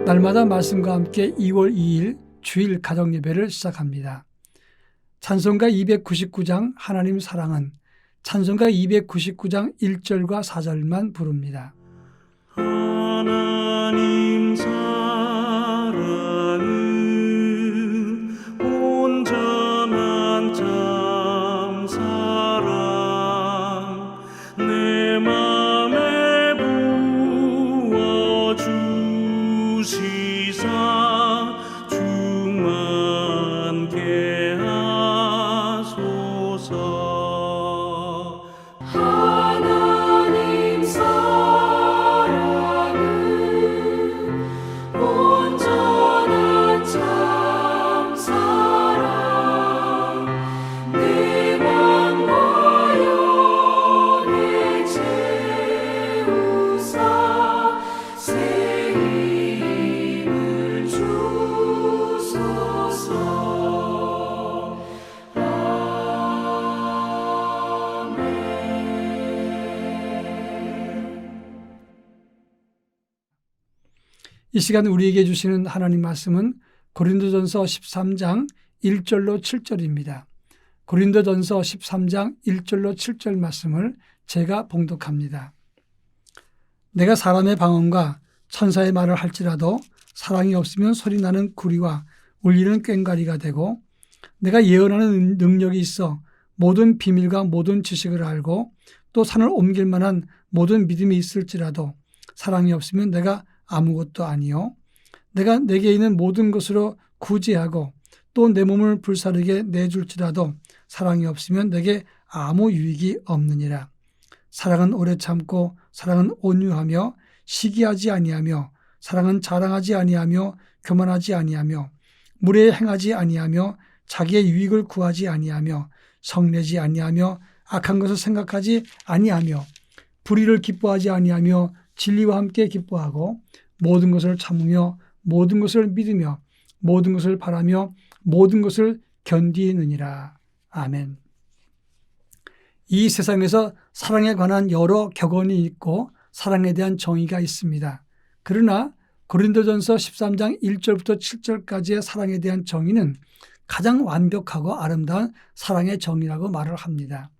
날마다 말씀과 함께 2월 2일 주일 가정예배를 시작합니다. 찬송가 299장 하나님 사랑은 찬송가 299장 1절과 4절만 부릅니다. 하나님 사랑은 온전한 참 사랑 내 맘에 부어주시사 충만케 하소서. 하나님 사랑은 온전한 참 사랑 내 맘과 영에 채우사 새 힘을 주소서. 이 시간 우리에게 주시는 하나님 말씀은 고린도전서 13장 1절로 7절입니다. 고린도전서 13장 1절로 7절 말씀을 제가 봉독합니다. 내가 사람의 방언과 천사의 말을 할지라도 사랑이 없으면 소리나는 구리와 울리는 꽹과리가 되고 내가 예언하는 능력이 있어 모든 비밀과 모든 지식을 알고 또 산을 옮길 만한 모든 믿음이 있을지라도 사랑이 없으면 내가 아무것도 아니요 내가 내게 있는 모든 것으로 구제하고 또 내 몸을 불사르게 내줄지라도 사랑이 없으면 내게 아무 유익이 없느니라. 사랑은 오래 참고 사랑은 온유하며 시기하지 아니하며 사랑은 자랑하지 아니하며 교만하지 아니하며 무례에 행하지 아니하며 자기의 유익을 구하지 아니하며 성내지 아니하며 악한 것을 생각하지 아니하며 불의를 기뻐하지 아니하며 진리와 함께 기뻐하고 모든 것을 참으며 모든 것을 믿으며 모든 것을 바라며 모든 것을 견디느니라. 아멘. 이 세상에서 사랑에 관한 여러 격언이 있고 사랑에 대한 정의가 있습니다. 그러나 고린도전서 13장 1절부터 7절까지의 사랑에 대한 정의는 가장 완벽하고 아름다운 사랑의 정의라고 말을 합니다.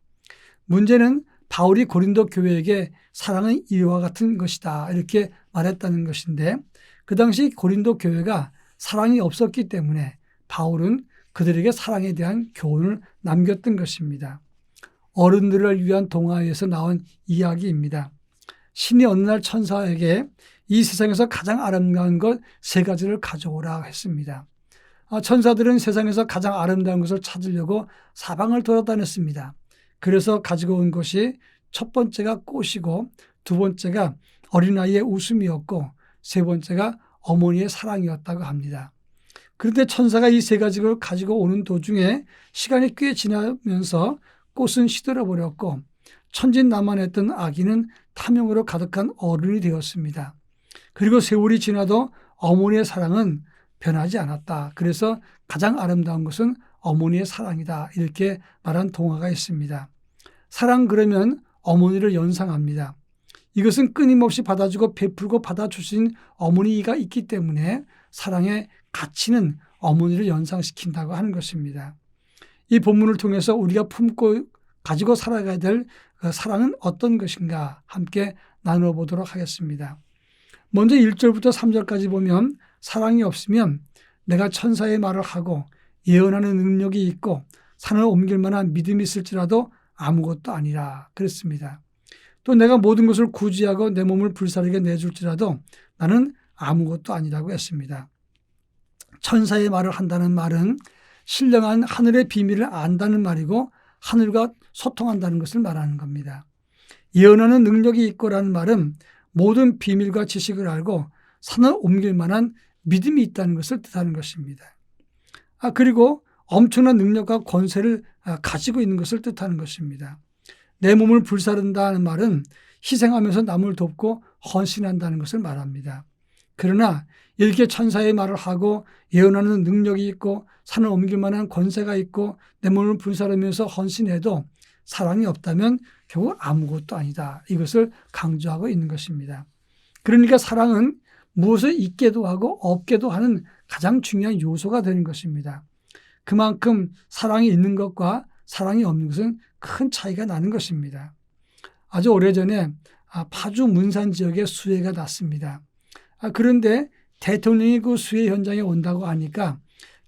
문제는 바울이 고린도 교회에게 사랑은 이와 같은 것이다 이렇게 말했다는 것인데 그 당시 고린도 교회가 사랑이 없었기 때문에 바울은 그들에게 사랑에 대한 교훈을 남겼던 것입니다. 어른들을 위한 동화에서 나온 이야기입니다. 신이 어느 날 천사에게 이 세상에서 가장 아름다운 것 세 가지를 가져오라 했습니다. 천사들은 세상에서 가장 아름다운 것을 찾으려고 사방을 돌아다녔습니다. 그래서 가지고 온 것이 첫 번째가 꽃이고 두 번째가 어린아이의 웃음이었고 세 번째가 어머니의 사랑이었다고 합니다. 그런데 천사가 이 세 가지를 가지고 오는 도중에 시간이 꽤 지나면서 꽃은 시들어버렸고 천진난만했던 아기는 탐욕으로 가득한 어른이 되었습니다. 그리고 세월이 지나도 어머니의 사랑은 변하지 않았다. 그래서 가장 아름다운 것은 어머니의 사랑이다. 이렇게 말한 동화가 있습니다. 사랑 그러면 어머니를 연상합니다. 이것은 끊임없이 받아주고 베풀고 받아주신 어머니가 있기 때문에 사랑의 가치는 어머니를 연상시킨다고 하는 것입니다. 이 본문을 통해서 우리가 품고 가지고 살아가야 될 사랑은 어떤 것인가 함께 나누어 보도록 하겠습니다. 먼저 1절부터 3절까지 보면 사랑이 없으면 내가 천사의 말을 하고 예언하는 능력이 있고 산을 옮길 만한 믿음이 있을지라도 아무것도 아니라 그랬습니다. 또 내가 모든 것을 구제하고 내 몸을 불사르게 내줄지라도 나는 아무것도 아니라고 했습니다. 천사의 말을 한다는 말은 신령한 하늘의 비밀을 안다는 말이고 하늘과 소통한다는 것을 말하는 겁니다. 예언하는 능력이 있고라는 말은 모든 비밀과 지식을 알고 산을 옮길 만한 믿음이 있다는 것을 뜻하는 것입니다. 그리고 엄청난 능력과 권세를 가지고 있는 것을 뜻하는 것입니다. 내 몸을 불사른다는 말은 희생하면서 남을 돕고 헌신한다는 것을 말합니다. 그러나 이렇게 천사의 말을 하고 예언하는 능력이 있고 산을 옮길 만한 권세가 있고 내 몸을 불사르면서 헌신해도 사랑이 없다면 결국 아무것도 아니다. 이것을 강조하고 있는 것입니다. 그러니까 사랑은 무엇을 있게도 하고 없게도 하는 가장 중요한 요소가 되는 것입니다. 그만큼 사랑이 있는 것과 사랑이 없는 것은 큰 차이가 나는 것입니다. 아주 오래전에 파주 문산 지역에 수해가 났습니다. 그런데 대통령이 그 수해 현장에 온다고 하니까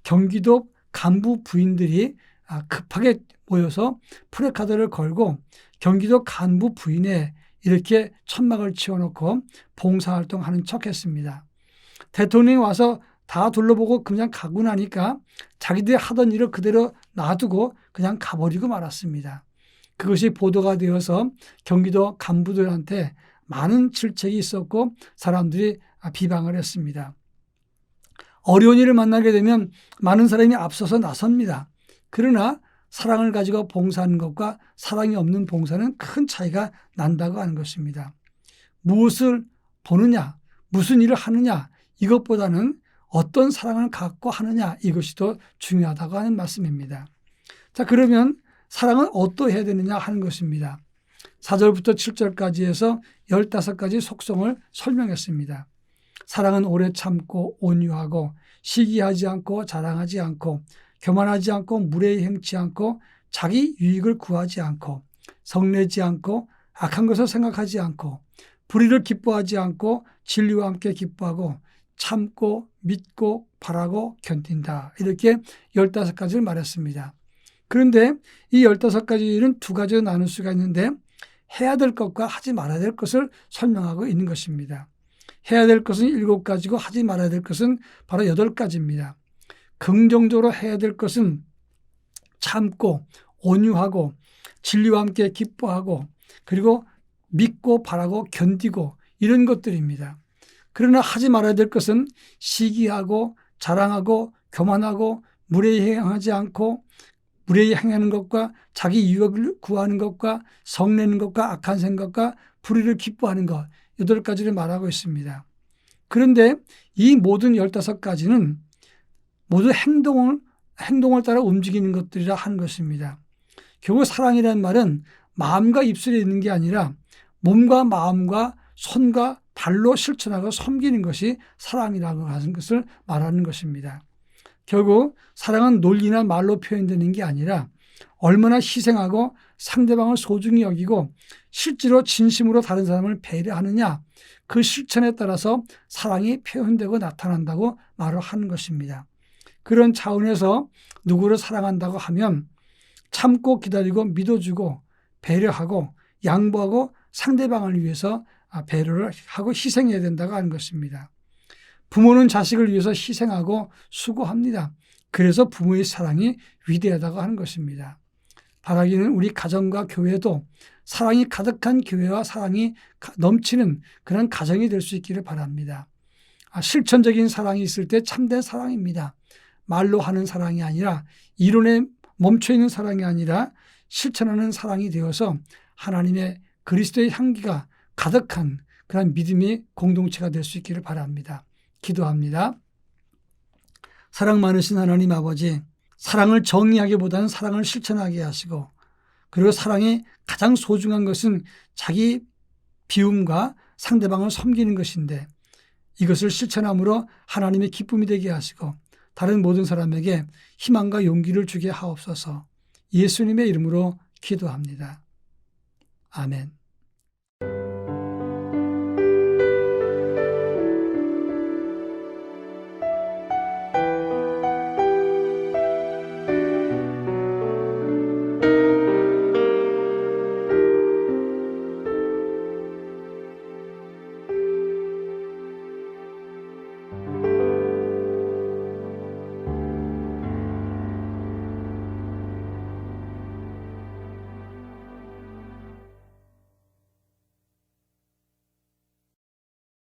경기도 간부 부인들이 급하게 모여서 프래카드를 걸고 경기도 간부 부인에 이렇게 천막을 치워놓고 봉사활동하는 척했습니다. 대통령이 와서 다 둘러보고 그냥 가고 나니까 자기들이 하던 일을 그대로 놔두고 그냥 가버리고 말았습니다. 그것이 보도가 되어서 경기도 간부들한테 많은 질책이 있었고 사람들이 비방을 했습니다. 어려운 일을 만나게 되면 많은 사람이 앞서서 나섭니다. 그러나 사랑을 가지고 봉사하는 것과 사랑이 없는 봉사는 큰 차이가 난다고 하는 것입니다. 무엇을 보느냐, 무슨 일을 하느냐, 이것보다는 어떤 사랑을 갖고 하느냐, 이것이 더 중요하다고 하는 말씀입니다. 자, 그러면 사랑은 어떠해야 되느냐 하는 것입니다. 4절부터 7절까지 해서 15가지 속성을 설명했습니다. 사랑은 오래 참고 온유하고 시기하지 않고 자랑하지 않고 교만하지 않고 무례히 행치 않고 자기 유익을 구하지 않고 성내지 않고 악한 것을 생각하지 않고 불의를 기뻐하지 않고 진리와 함께 기뻐하고 참고 믿고 바라고 견딘다. 이렇게 15가지를 말했습니다. 그런데 이 15가지는 두 가지로 나눌 수가 있는데 해야 될 것과 하지 말아야 될 것을 설명하고 있는 것입니다. 해야 될 것은 7가지고 하지 말아야 될 것은 바로 8가지입니다. 긍정적으로 해야 될 것은 참고 온유하고 진리와 함께 기뻐하고 그리고 믿고 바라고 견디고 이런 것들입니다. 그러나 하지 말아야 될 것은 시기하고 자랑하고 교만하고 무례히 행하지 않고 무례히 행하는 것과 자기 유익을 구하는 것과 성내는 것과 악한 생각과 불의를 기뻐하는 것 8가지를 말하고 있습니다. 그런데 이 모든 15가지는 모두 행동을 따라 움직이는 것들이라 하는 것입니다. 결국 사랑이라는 말은 마음과 입술에 있는 게 아니라 몸과 마음과 손과 발로 실천하고 섬기는 것이 사랑이라고 하는 것을 말하는 것입니다. 결국 사랑은 논리나 말로 표현되는 게 아니라 얼마나 희생하고 상대방을 소중히 여기고 실제로 진심으로 다른 사람을 배려하느냐 그 실천에 따라서 사랑이 표현되고 나타난다고 말을 하는 것입니다. 그런 차원에서 누구를 사랑한다고 하면 참고 기다리고 믿어주고 배려하고 양보하고 상대방을 위해서 배려를 하고 희생해야 된다고 하는 것입니다. 부모는 자식을 위해서 희생하고 수고합니다. 그래서 부모의 사랑이 위대하다고 하는 것입니다. 바라기는 우리 가정과 교회도 사랑이 가득한 교회와 사랑이 넘치는 그런 가정이 될 수 있기를 바랍니다. 실천적인 사랑이 있을 때 참된 사랑입니다. 말로 하는 사랑이 아니라 이론에 멈춰있는 사랑이 아니라 실천하는 사랑이 되어서 하나님의 그리스도의 향기가 가득한 그런 믿음의 공동체가 될 수 있기를 바랍니다. 기도합니다. 사랑 많으신 하나님 아버지, 사랑을 정의하기보다는 사랑을 실천하게 하시고 그리고 사랑이 가장 소중한 것은 자기 비움과 상대방을 섬기는 것인데 이것을 실천함으로 하나님의 기쁨이 되게 하시고 다른 모든 사람에게 희망과 용기를 주게 하옵소서. 예수님의 이름으로 기도합니다. 아멘.